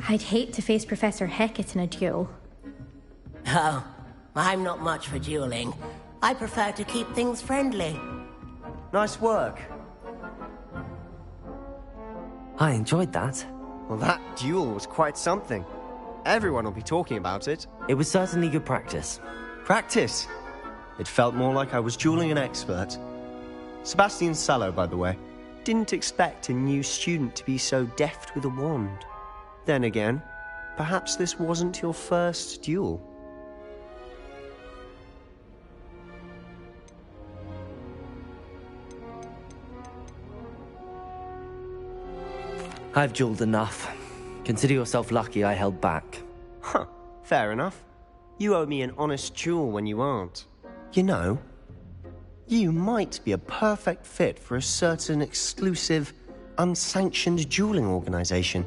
Speaker 16: I'd hate to face Professor Hecat in a duel.
Speaker 12: Oh, I'm not much for dueling. I prefer to keep things friendly.
Speaker 18: Nice work.
Speaker 1: I enjoyed that.
Speaker 18: Well, that duel was quite something. Everyone will be talking about it.
Speaker 1: It was certainly good practice.
Speaker 18: Practice? It felt more like I was dueling an expert. Sebastian Sallow, by the way. Didn't expect a new student to be so deft with a wand. Then again, perhaps this wasn't your first duel.
Speaker 1: I've dueled enough. Consider yourself lucky I held back.
Speaker 18: Huh, fair enough. You owe me an honest duel when you aren't. You know, you might be a perfect fit for a certain exclusive, unsanctioned dueling organization.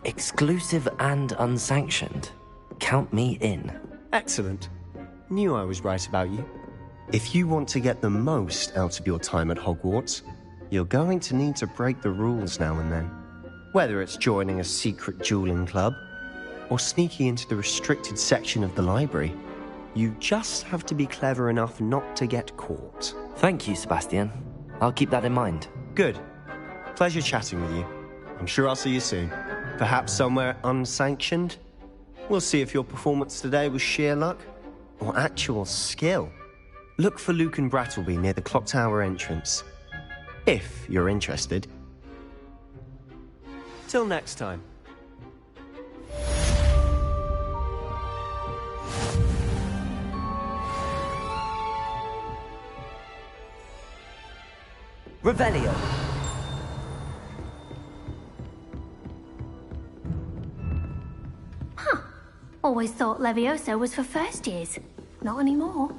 Speaker 1: Exclusive and unsanctioned? Count me in.
Speaker 18: Excellent. Knew I was right about you. If you want to get the most out of your time at Hogwarts, you're going to need to break the rules now and then. Whether it's joining a secret dueling club, or sneaking into the restricted section of the library, you just have to be clever enough not to get caught.
Speaker 1: Thank you, Sebastian. I'll keep that in mind.
Speaker 18: Good. Pleasure chatting with you. I'm sure I'll see you soon. Perhaps somewhere unsanctioned? We'll see if your performance today was sheer luck, or actual skill. Look for Luke and Brattleby near the clock tower entrance. If you're interested. Till next time.
Speaker 1: Revelio.
Speaker 13: Always thought Levioso was for first years. Not anymore.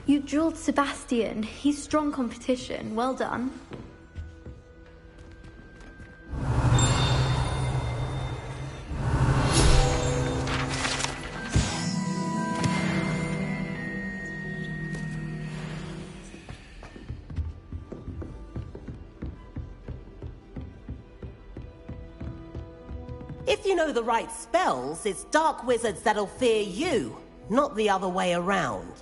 Speaker 16: You drilled Sebastian. He's strong competition. Well done.
Speaker 12: If you know the right spells, it's dark wizards that'll fear you, not the other way around.